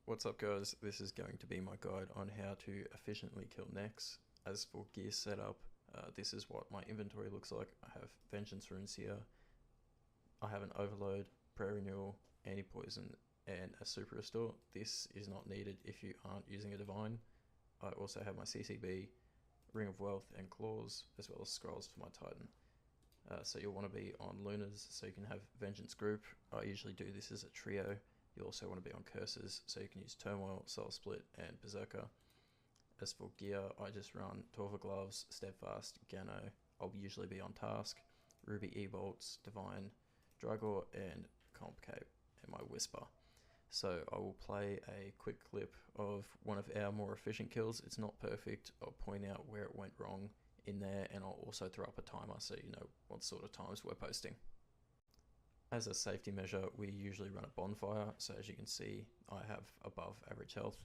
What's up guys, this is going to be my guide on how to efficiently kill necks. As for gear setup, this is what my inventory looks like. I have Vengeance runes here, I have an Overload, Prayer Renewal, Anti-Poison and a Super Restore. This is not needed if you aren't using a Divine. I also have my CCB, Ring of Wealth and Claws, as well as Scrolls for my Titan. So you'll want to be on Lunas so you can have Vengeance group. I usually do this as a trio. You also want to be on Curses, so you can use Turmoil, Soul Split, and Berserker. As for gear, I just run Torva Gloves, Steadfast, Gano. I'll usually be on Task, Ruby E-Bolts, Divine, Drygor, and Comp Cape, and my Whisper. So I will play a quick clip of one of our more efficient kills. It's not perfect. I'll point out where it went wrong in there, and I'll also throw up a timer so you know what sort of times we're posting. As a safety measure, we usually run a bonfire, so as you can see, I have above average health.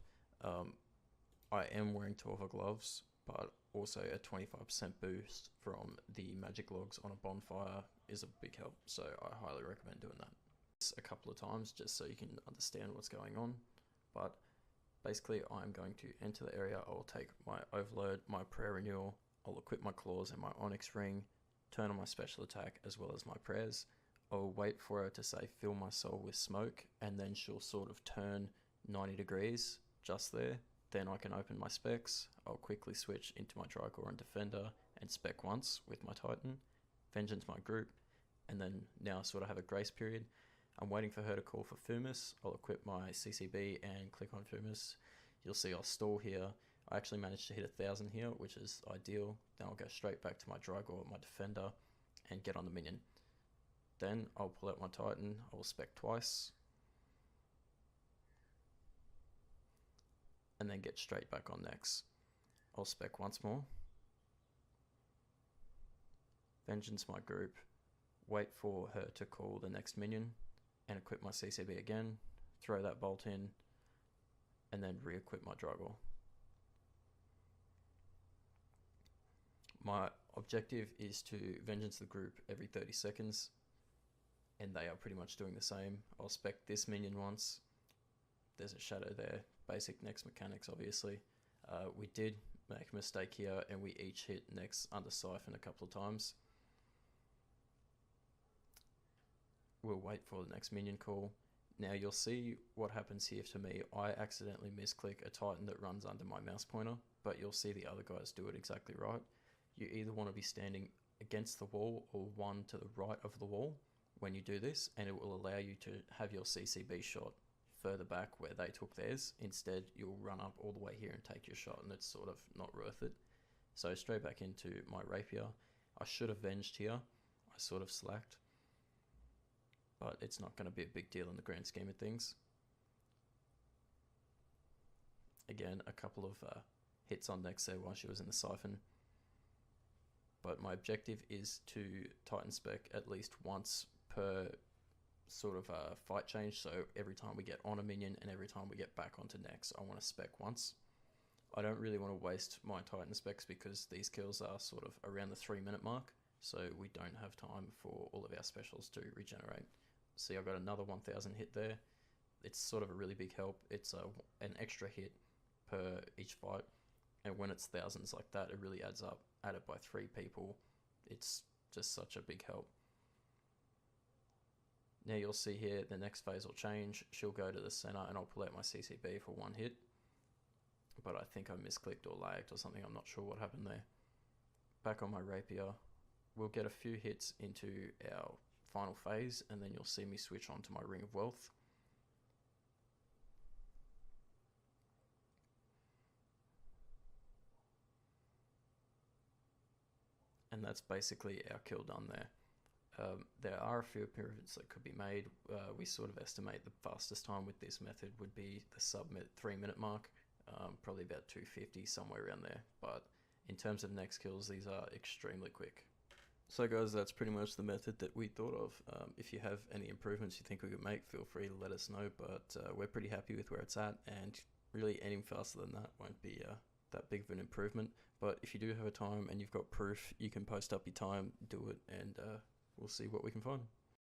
I am wearing Torva gloves, but also a 25% boost from the magic logs on a bonfire is a big help, so I highly recommend doing that. It's a couple of times just so you can understand what's going on, but basically I'm going to enter the area. I will take my Overload, my Prayer Renewal, I'll equip my Claws and my Onyx Ring, turn on my special attack as well as my prayers. I'll wait for her to say fill my soul with smoke, and then she'll sort of turn 90 degrees just there. Then I can open my specs. I'll quickly switch into my Tricor and Defender and spec once with my Titan, Vengeance my group, and then now I sort of have a grace period. I'm waiting for her to call for Fumus. I'll equip my CCB and click on Fumus. You'll see I'll stall here. I actually managed to hit 1,000 here, which is ideal. Then I'll go straight back to my Drygor, my Defender, and get on the minion. Then I'll pull out my Titan, I'll spec twice, and then get straight back on next. I'll spec once more, Vengeance my group, wait for her to call the next minion, and equip my CCB again, throw that bolt in, and then re-equip my Drygor. My objective is to Vengeance the group every 30 seconds. And they are pretty much doing the same. I'll spec this minion once. There's a shadow there. Basic next mechanics, obviously. We did make a mistake here, and we each hit next under Siphon a couple of times. We'll wait for the next minion call. Now you'll see what happens here to me. I accidentally misclick a Titan that runs under my mouse pointer, but you'll see the other guys do it exactly right. You either want to be standing against the wall or one to the right of the wall when you do this, and it will allow you to have your CCB shot further back where they took theirs. Instead, you'll run up all the way here and take your shot, and it's sort of not worth it. So straight back into my rapier. I should have venged here. I sort of slacked, but it's not going to be a big deal in the grand scheme of things. Again, a couple of hits on next there while she was in the Siphon. But my objective is to Titan spec at least once per sort of fight change. So every time we get on a minion and every time we get back onto next, I want to spec once. I don't really want to waste my Titan specs because these kills are sort of around the 3-minute mark. So we don't have time for all of our specials to regenerate. See, I've got another 1,000 hit there. It's sort of a really big help. It's an extra hit per each fight. And when it's thousands like that, it really adds up. Added by 3 people, it's just such a big help. Now you'll see here the next phase will change. She'll go to the center and I'll pull out my CCB for 1 hit. But I think I misclicked or lagged or something. I'm not sure what happened there. Back on my rapier, we'll get a few hits into our final phase, and then you'll see me switch on to my Ring of Wealth. And that's basically our kill done there. There are a few improvements that could be made. We sort of estimate the fastest time with this method would be the sub 3-minute mark, probably about 250, somewhere around there. But in terms of next kills, these are extremely quick. So guys, that's pretty much the method that we thought of. If you have any improvements you think we could make, feel free to let us know, but we're pretty happy with where it's at, and really anything faster than that won't be that big of an improvement. But if you do have a time and you've got proof, you can post up your time, do it, and we'll see what we can find.